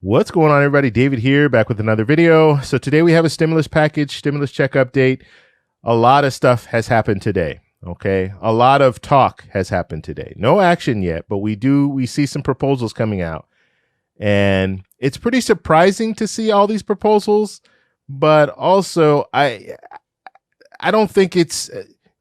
What's going on, everybody? David here, back with another video. So today we have a stimulus package, stimulus check update. A lot of stuff has happened today. Okay, a lot of talk has happened today. No action yet, but we see some proposals coming out, and it's pretty surprising to see all these proposals. But also, I don't think it's.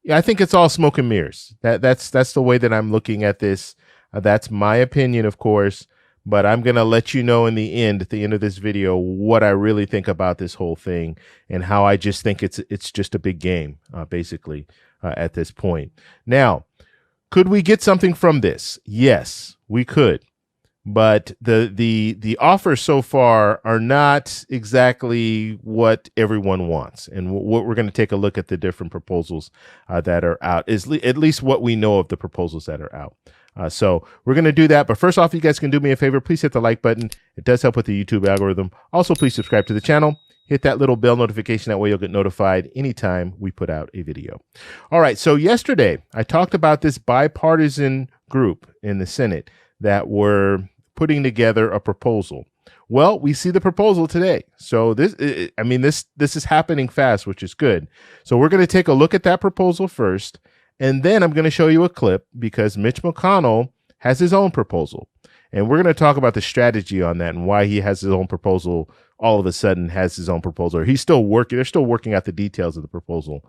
I think it's all smoke and mirrors. That's the way that I'm looking at this. That's my opinion, of course. But I'm going to let you know in the end, at the end of this video, what I really think about this whole thing and how I just think it's just a big game, basically, at this point. Now, could we get something from this? Yes, we could. But the offers so far are not exactly what everyone wants. And what we're going to take a look at the different proposals that are out, is at least what we know of the proposals that are out. So we're going to do that. But first off, you guys can do me a favor. Please hit the like button. It does help with the YouTube algorithm. Also, please subscribe to the channel. Hit that little bell notification. That way you'll get notified anytime we put out a video. All right. So yesterday, I talked about this bipartisan group in the Senate that were putting together a proposal. Well, we see the proposal today. So this is happening fast, which is good. So we're going to take a look at that proposal first. And then I'm going to show you a clip because Mitch McConnell has his own proposal. And we're going to talk about the strategy on that and why he has his own proposal, all of a sudden has his own proposal. Or he's still working. They're still working out the details of the proposal.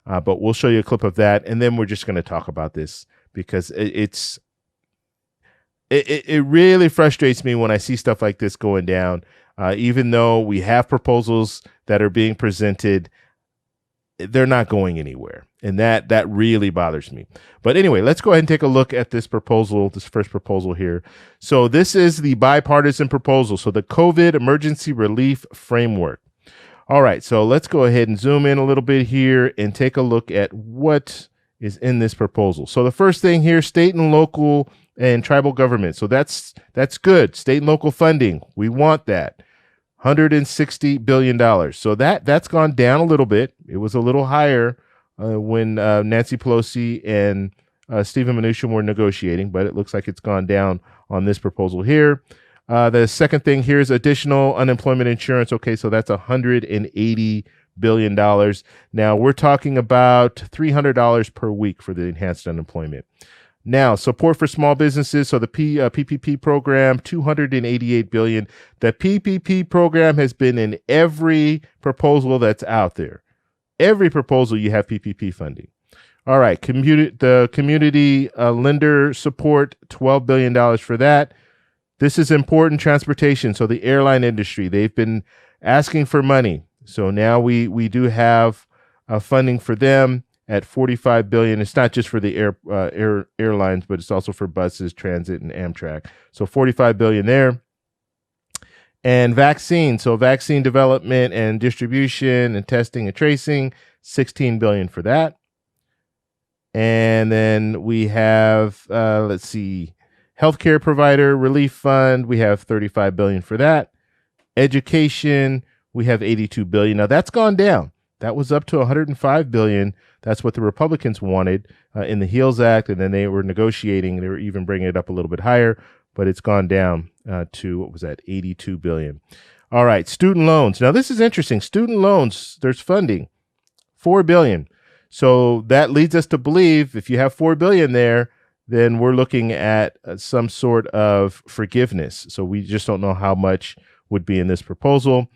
But we'll show you a clip of that. And then we're just going to talk about this because it really frustrates me when I see stuff like this going down. Even though we have proposals that are being presented, they're not going anywhere. And that really bothers me. But anyway, let's go ahead and take a look at this proposal, this first proposal here. So this is the bipartisan proposal. So the COVID Emergency Relief Framework. All right, so let's go ahead and zoom in a little bit here and take a look at what is in this proposal. So the first thing here, state and local and tribal government. So that's good. State and local funding. We want that. $160 billion. So that's gone down a little bit. It was a little higher when Nancy Pelosi and Stephen Mnuchin were negotiating, but it looks like it's gone down on this proposal here. The second thing here is additional unemployment insurance. Okay, so that's $180 billion. Now we're talking about $300 per week for the enhanced unemployment. Now, support for small businesses. So the PPP program, $288 billion. The PPP program has been in every proposal that's out there. Every proposal you have PPP funding. All right, the community lender support, $12 billion for that. This is important. Transportation. So the airline industry, they've been asking for money. So now we do have funding for them at $45 billion. It's not just for the airlines, but it's also for buses, transit, and Amtrak. So $45 billion there. And vaccine. So vaccine development and distribution and testing and tracing, $16 billion for that. And then we have, let's see, healthcare provider relief fund. We have $35 billion for that. Education, we have $82 billion. Now that's gone down. That was up to $105 billion. That's what the Republicans wanted in the HEALS Act, and then they were negotiating. They were even bringing it up a little bit higher, but it's gone down to, what was that, $82 billion. All right, student loans. Now, this is interesting. Student loans, there's funding, $4 billion. So that leads us to believe if you have $4 billion there, then we're looking at some sort of forgiveness. So we just don't know how much would be in this proposal.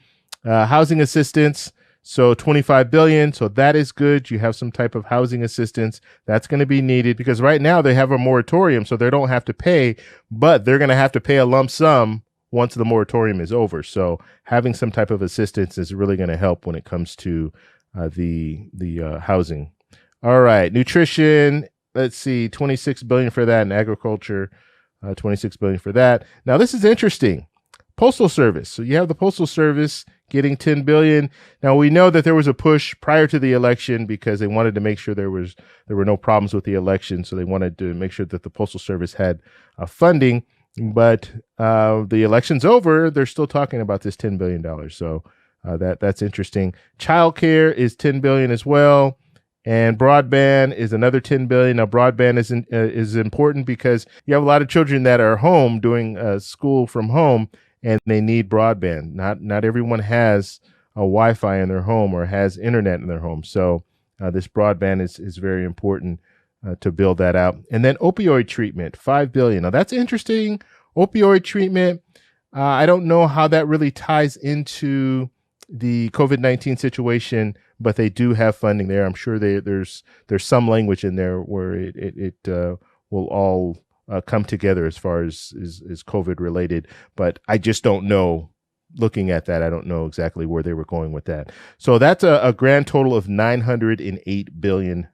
Housing assistance. So $25 billion. So that is good. You have some type of housing assistance that's going to be needed because right now they have a moratorium, so they don't have to pay, but they're going to have to pay a lump sum once the moratorium is over. So having some type of assistance is really going to help when it comes to the housing. All right. Nutrition. Let's see. $26 billion for that. And agriculture, $26 billion for that. There this is interesting. Postal Service. So you have the Postal Service getting $10 billion. Now we know that there was a push prior to the election because they wanted to make sure there were no problems with the election. So they wanted to make sure that the Postal Service had funding. But the election's over. They're still talking about this $10 billion. So that's interesting. Childcare is $10 billion as well. And broadband is another $10 billion. Now, broadband is important because you have a lot of children that are home doing school from home, and they need broadband. Not everyone has a Wi-Fi in their home or has internet in their home. So this broadband is very important to build that out. And then opioid treatment, $5 billion. Now that's interesting. Opioid treatment. I don't know how that really ties into the COVID-19 situation, but they do have funding there. I'm sure there's some language in there where it will all come together as far as COVID related. But I just don't know. Looking at that, I don't know exactly where they were going with that. So that's a grand total of $908 billion.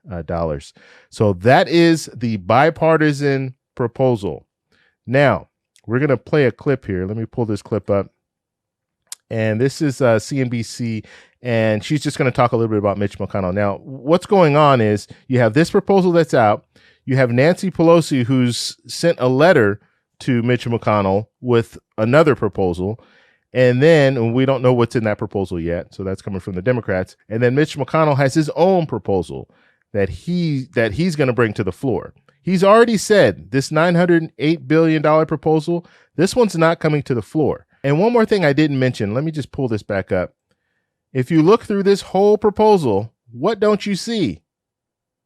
So that is the bipartisan proposal. Now, we're going to play a clip here. Let me pull this clip up. And this is CNBC, and she's just going to talk a little bit about Mitch McConnell. Now, what's going on is you have this proposal that's out. You have Nancy Pelosi, who's sent a letter to Mitch McConnell with another proposal. And then we don't know what's in that proposal yet. So that's coming from the Democrats. And then Mitch McConnell has his own proposal that he's going to bring to the floor. He's already said this $908 billion proposal, this one's not coming to the floor. And one more thing I didn't mention, let me just pull this back up. If you look through this whole proposal, what don't you see?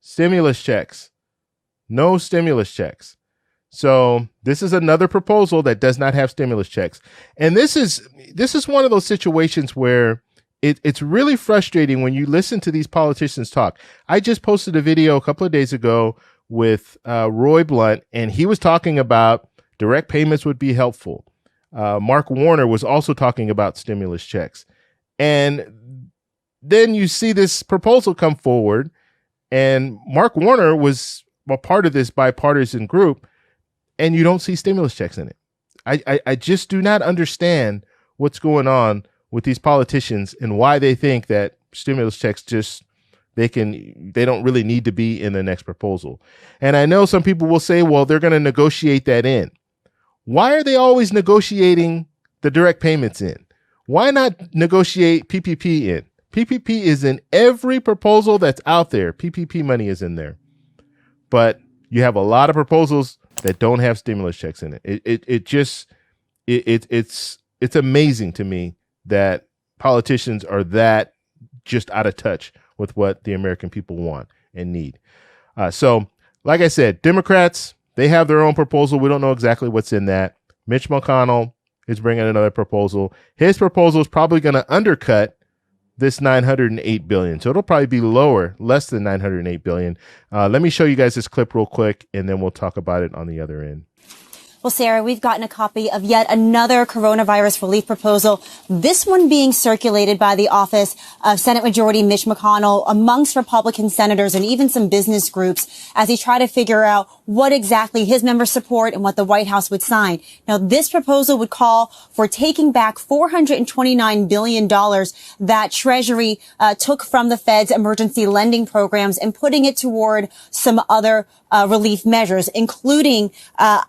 Stimulus checks. No stimulus checks. So this is another proposal that does not have stimulus checks. And this is one of those situations where it's really frustrating when you listen to these politicians talk. I just posted a video a couple of days ago with Roy Blunt, and he was talking about direct payments would be helpful. Mark Warner was also talking about stimulus checks. And then you see this proposal come forward, and Mark Warner was a part of this bipartisan group, and you don't see stimulus checks in it. I just do not understand what's going on with these politicians and why they think that stimulus checks they don't really need to be in the next proposal. And I know some people will say, well, they're going to negotiate that in. Why are they always negotiating the direct payments in? Why not negotiate PPP in? PPP is in every proposal that's out there. PPP money is in there. But you have a lot of proposals that don't have stimulus checks in it. It's amazing to me that politicians are that just out of touch with what the American people want and need. So, like I said, Democrats, they have their own proposal. We don't know exactly what's in that. Mitch McConnell is bringing another proposal. His proposal is probably going to undercut this $908 billion. So it'll probably be less than $908 billion. Let me show you guys this clip real quick, and then we'll talk about it on the other end. Well, Sarah, we've gotten a copy of yet another coronavirus relief proposal, this one being circulated by the office of Senate Majority Mitch McConnell amongst Republican senators and even some business groups as he tried to figure out what exactly his members support and what the White House would sign. Now, this proposal would call for taking back $429 billion that Treasury took from the Fed's emergency lending programs and putting it toward some other relief measures, including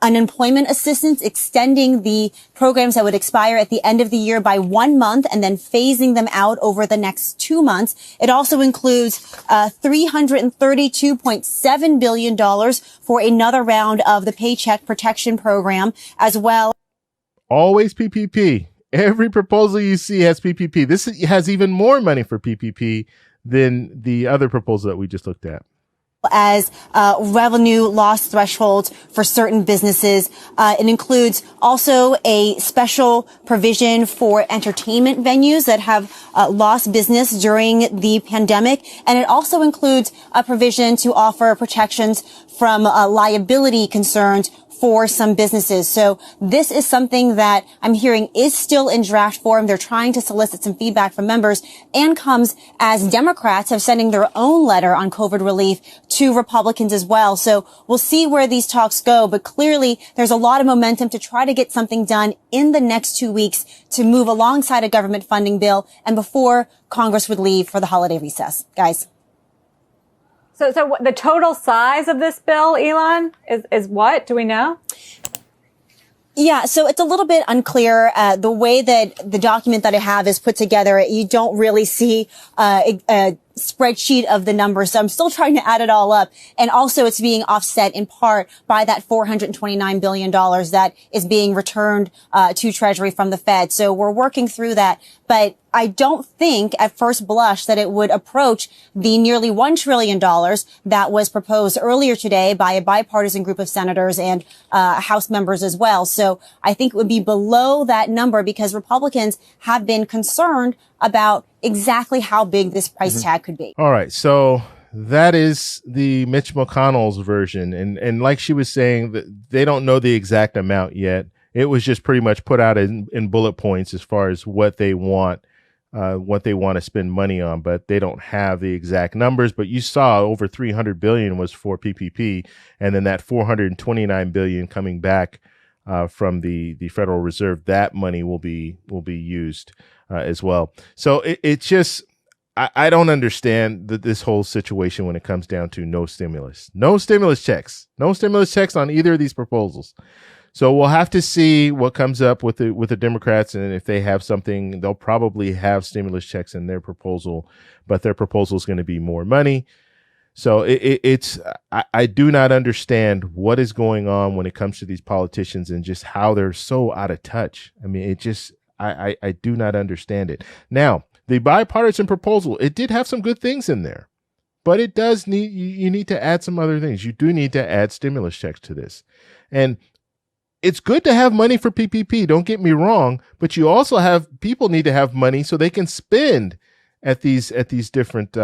unemployment assistance, extending the programs that would expire at the end of the year by 1 month and then phasing them out over the next 2 months. It also includes $332.7 billion for another round of the Paycheck Protection Program as well. Always PPP. Every proposal you see has PPP. This has even more money for PPP than the other proposal that we just looked at. As revenue loss thresholds for certain businesses. It includes also a special provision for entertainment venues that have lost business during the pandemic. And it also includes a provision to offer protections from liability concerns for some businesses. So this is something that I'm hearing is still in draft form. They're trying to solicit some feedback from members and comes as Democrats have sending their own letter on COVID relief to Republicans as well. So we'll see where these talks go. But clearly there's a lot of momentum to try to get something done in the next 2 weeks to move alongside a government funding bill and before Congress would leave for the holiday recess. Guys. So the total size of this bill, Elon, is what? Do we know? Yeah, so it's a little bit unclear. The way that the document that I have is put together, you don't really see spreadsheet of the numbers. So I'm still trying to add it all up. And also it's being offset in part by that $429 billion that is being returned to Treasury from the Fed. So we're working through that. But I don't think at first blush that it would approach the nearly $1 trillion that was proposed earlier today by a bipartisan group of senators and House members as well. So I think it would be below that number because Republicans have been concerned about exactly how big this price tag could be. All right. So that is the Mitch McConnell's version. And like she was saying, that they don't know the exact amount yet. It was just pretty much put out in bullet points as far as what they want to spend money on, but they don't have the exact numbers. But you saw over 300 billion was for PPP, and then that 429 billion coming back from the Federal Reserve. That money will be used as well. So it just I don't understand this whole situation when it comes down to no stimulus checks on either of these proposals. So we'll have to see what comes up with the Democrats, and if they have something, they'll probably have stimulus checks in their proposal, but their proposal is going to be more money. So I do not understand what is going on when it comes to these politicians and just how they're so out of touch. I mean, I do not understand it. Now, the bipartisan proposal, it did have some good things in there, but it does you need to add some other things. You do need to add stimulus checks to this. And it's good to have money for PPP, don't get me wrong, but you also people need to have money so they can spend at these different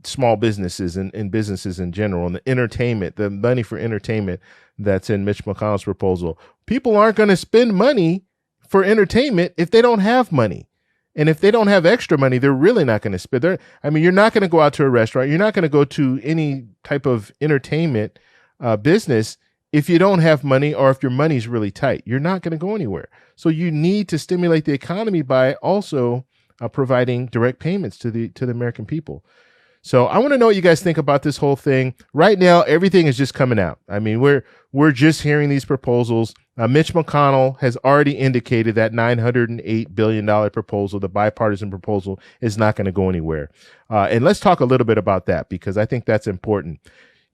small businesses and businesses in general, and the money for entertainment that's in Mitch McConnell's proposal. People aren't going to spend money for entertainment if they don't have money. And if they don't have extra money, they're really not going to spend. You're not going to go out to a restaurant. You're not going to go to any type of entertainment business if you don't have money, or if your money's really tight. You're not going to go anywhere. So you need to stimulate the economy by also providing direct payments to the American people. So I want to know what you guys think about this whole thing. Right now, everything is just coming out. I mean, we're just hearing these proposals. Mitch McConnell has already indicated that $908 billion proposal, the bipartisan proposal, is not going to go anywhere. And let's talk a little bit about that, because I think that's important.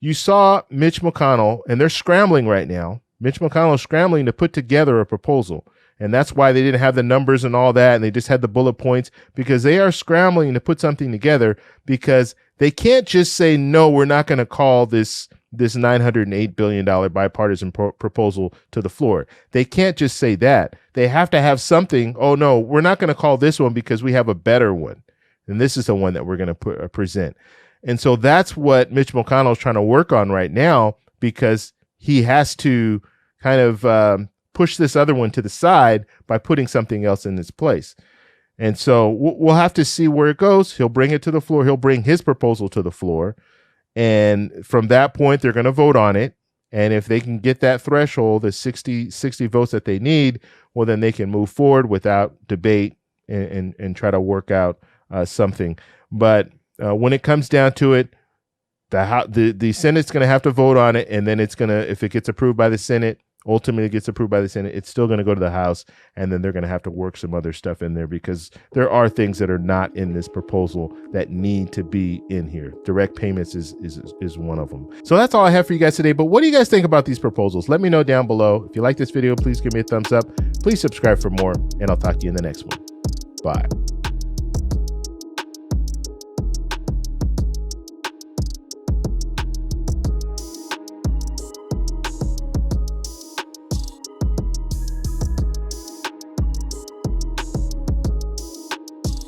You saw Mitch McConnell, and they're scrambling right now. Mitch McConnell is scrambling to put together a proposal. And that's why they didn't have the numbers and all that, and they just had the bullet points, because they are scrambling to put something together, because they can't just say, no, we're not going to call this $908 billion bipartisan proposal to the floor. They can't just say that. They have to have something. Oh, no, we're not going to call this one because we have a better one. And this is the one that we're going to present. And so that's what Mitch McConnell is trying to work on right now, because he has to kind of push this other one to the side by putting something else in its place. And so we'll have to see where it goes. He'll bring it to the floor. He'll bring his proposal to the floor. And from that point, they're going to vote on it. And if they can get that threshold, the 60 votes that they need, well, then they can move forward without debate and try to work out something. But when it comes down to it, the Senate's going to have to vote on it, and then if it gets approved by the Senate, ultimately gets approved by the Senate, it's still going to go to the House, and then they're going to have to work some other stuff in there, because there are things that are not in this proposal that need to be in here. Direct payments is one of them. So that's all I have for you guys today. But what do you guys think about these proposals? Let me know down below. If you like this video, please give me a thumbs up. Please subscribe for more, and I'll talk to you in the next one. Bye.